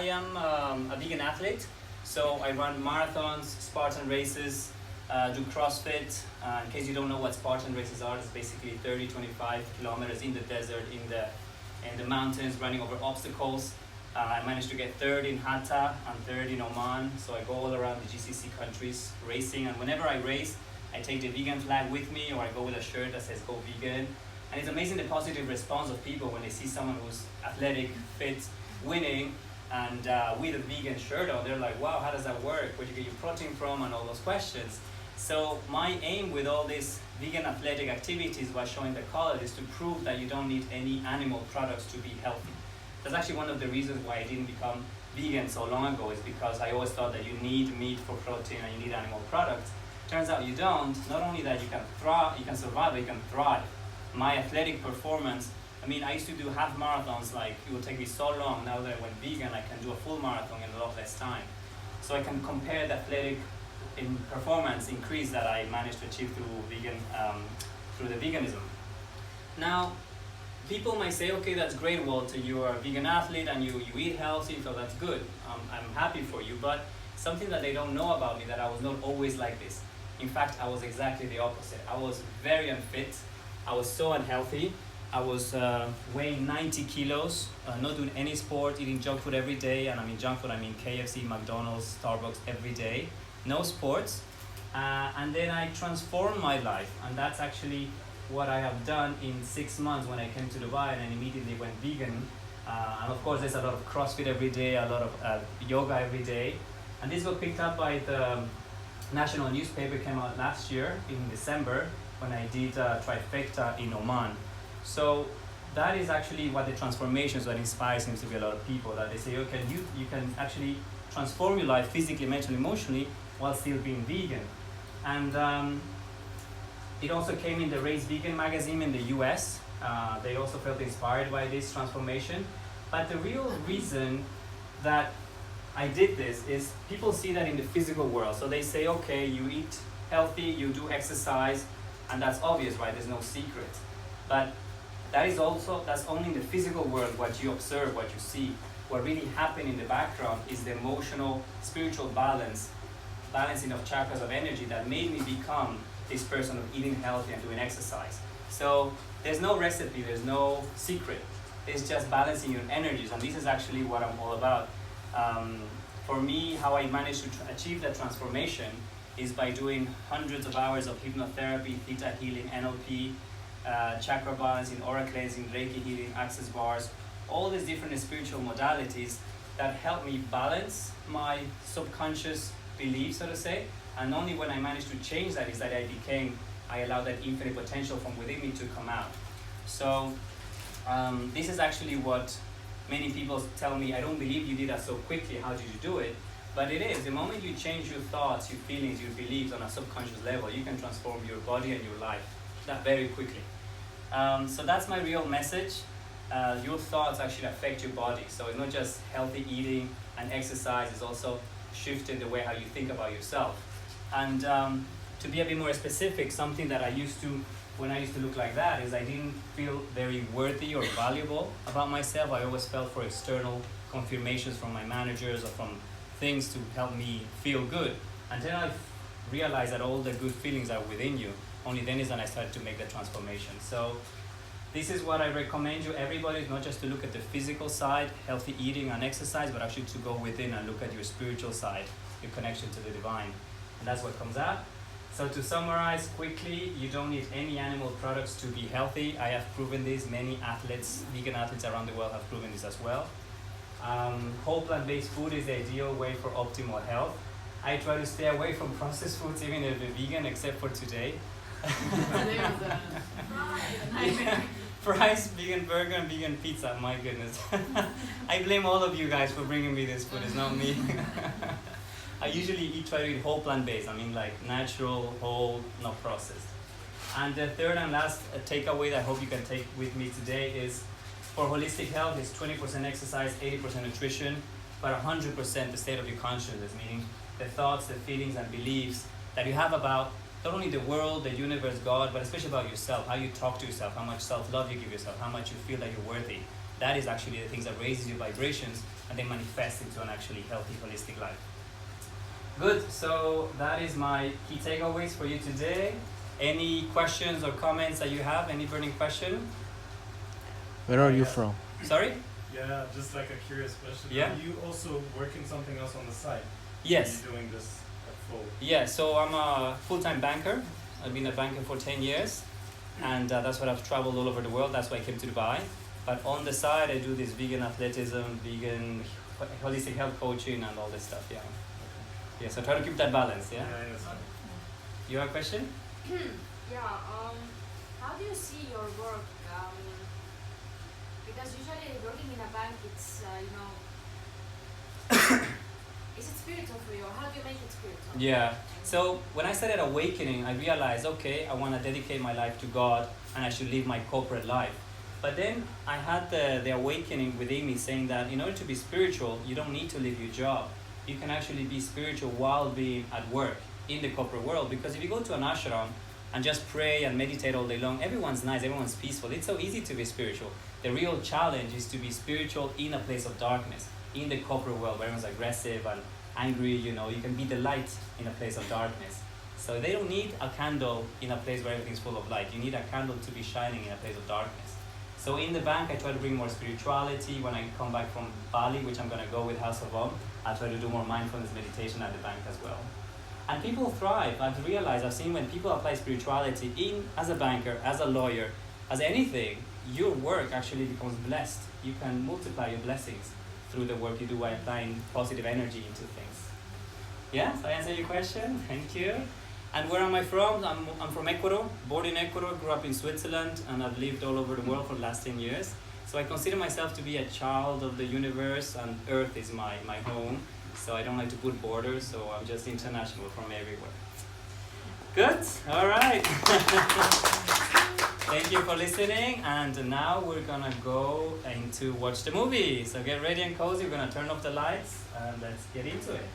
am a vegan athlete, so I run marathons, Spartan races, do CrossFit. In case you don't know what Spartan races are, it's basically 30, 25 kilometers in the desert, in the mountains, running over obstacles. I managed to get third in Hatta and third in Oman, so I go all around the GCC countries racing, and whenever I race, I take the vegan flag with me, or I go with a shirt that says "Go Vegan." And it's amazing the positive response of people when they see someone who's athletic, fit, winning, and with a vegan shirt on. They're like, wow, how does that work? Where do you get your protein from? And all those questions. So my aim with all these vegan athletic activities was showing the college is to prove that you don't need any animal products to be healthy. That's actually one of the reasons why I didn't become vegan so long ago, is because I always thought that you need meat for protein and you need animal products. Turns out you don't. Not only that you can survive, but you can thrive. My athletic performance, I mean, I used to do half marathons, like it would take me so long. Now that I went vegan, I can do a full marathon in a lot less time. So I can compare the athletic in performance increase that I managed to achieve through the veganism. Now, people might say, okay, that's great, Walter, you are a vegan athlete and you eat healthy, so that's good. I'm happy for you, but something that they don't know about me, that I was not always like this. In fact, I was exactly the opposite. I was very unfit. I was so unhealthy. I was weighing 90 kilos, not doing any sport, eating junk food every day. And I mean junk food, I mean KFC, McDonald's, Starbucks every day. No sports. And then I transformed my life. And that's actually what I have done in 6 months when I came to Dubai and then immediately went vegan. And of course, there's a lot of CrossFit every day, a lot of yoga every day. And this got picked up by the national newspaper, came out last year in December when I did Trifecta in Oman. So that is actually what the transformations that inspire seems to be a lot of people, that they say, okay, you can actually transform your life physically, mentally, emotionally while still being vegan. And it also came in the Race Vegan magazine in the US. They also felt inspired by this transformation. But the real reason that I did this is people see that in the physical world. So they say, okay, you eat healthy, you do exercise, and that's obvious, right? There's no secret. But that's only in the physical world, what you observe, what you see. What really happened in the background is the emotional, spiritual balancing of chakras of energy that made me become this person of eating healthy and doing exercise. So there's no recipe, there's no secret. It's just balancing your energies, and this is actually what I'm all about. For me, how I managed to achieve that transformation is by doing hundreds of hours of hypnotherapy, theta healing, NLP, chakra balancing, aura cleansing, Reiki healing, access bars, all these different spiritual modalities that help me balance my subconscious beliefs, so to say. And only when I managed to change that is that I allowed that infinite potential from within me to come out. So this is actually what many people tell me, I don't believe you did that so quickly, how did you do it? But it is, the moment you change your thoughts, your feelings, your beliefs on a subconscious level, you can transform your body and your life that very quickly. So that's my real message. Your thoughts actually affect your body. So it's not just healthy eating and exercise, it's also shifted the way how you think about yourself. And to be a bit more specific, something that when I used to look like that is I didn't feel very worthy or valuable about myself. I always felt for external confirmations from my managers or from things to help me feel good. Until I realized that all the good feelings are within you. Only then is when I started to make the transformation. So this is what I recommend you, everybody, not just to look at the physical side, healthy eating and exercise, but actually to go within and look at your spiritual side, your connection to the divine. And that's what comes out. So to summarize quickly, you don't need any animal products to be healthy. I have proven this. Many athletes, vegan athletes around the world have proven this as well. Whole plant-based food is the ideal way for optimal health. I try to stay away from processed foods, even if they're vegan, except for today. Fries, vegan burger, and vegan pizza, my goodness. I blame all of you guys for bringing me this food, it's not me. I usually try to eat whole plant-based, I mean like natural, whole, not processed. And the third and last takeaway that I hope you can take with me today is, for holistic health, is 20% exercise, 80% nutrition, but 100% the state of your consciousness, meaning the thoughts, the feelings, and beliefs that you have about not only the world, the universe, God, but especially about yourself, how you talk to yourself, how much self-love you give yourself, how much you feel that you're worthy. That is actually the things that raises your vibrations and then manifest into an actually healthy, holistic life. Good, so that is my key takeaways for you today. Any questions or comments that you have? Any burning question? Where are you from? Sorry? Yeah, just like a curious question. Yeah. Are you also working something else on the side? Yes. Are you doing this at full? Yeah, so I'm a full-time banker. I've been a banker for 10 years, and that's what I've traveled all over the world. That's why I came to Dubai. But on the side, I do this vegan athleticism, vegan holistic health coaching, and all this stuff. Yeah. Yeah. So I try to keep that balance. Yeah. Yeah, sorry. You have a question? Yeah, how do you see your work? Because usually working in a bank, it's, is it spiritual for you, or how do you make it spiritual? Yeah. So when I started awakening, I realized, okay, I want to dedicate my life to God, and I should live my corporate life. But then I had the awakening within me saying that in order to be spiritual, you don't need to leave your job. You can actually be spiritual while being at work in the corporate world. Because if you go to an ashram and just pray and meditate all day long, everyone's nice, everyone's peaceful. It's so easy to be spiritual. The real challenge is to be spiritual in a place of darkness, in the corporate world where everyone's aggressive and angry. You can be the light in a place of darkness. So they don't need a candle in a place where everything's full of light. You need a candle to be shining in a place of darkness. So in the bank, I try to bring more spirituality. When I come back from Bali, which I'm going to go with House of Om, I try to do more mindfulness meditation at the bank as well. And people thrive. I've realized, I've seen when people apply spirituality as a banker, as a lawyer, as anything, your work actually becomes blessed. You can multiply your blessings through the work you do by applying positive energy into things. Yeah, so I answered your question. Thank you. And where am I from? I'm from Ecuador, born in Ecuador, grew up in Switzerland, and I've lived all over the world for the last 10 years. So I consider myself to be a child of the universe, and Earth is my home. So I don't like to put borders, so I'm just international from everywhere. Good, all right. Thank you for listening, and now we're gonna go into watch the movie. So get ready and cozy, we're gonna turn off the lights, and let's get into it.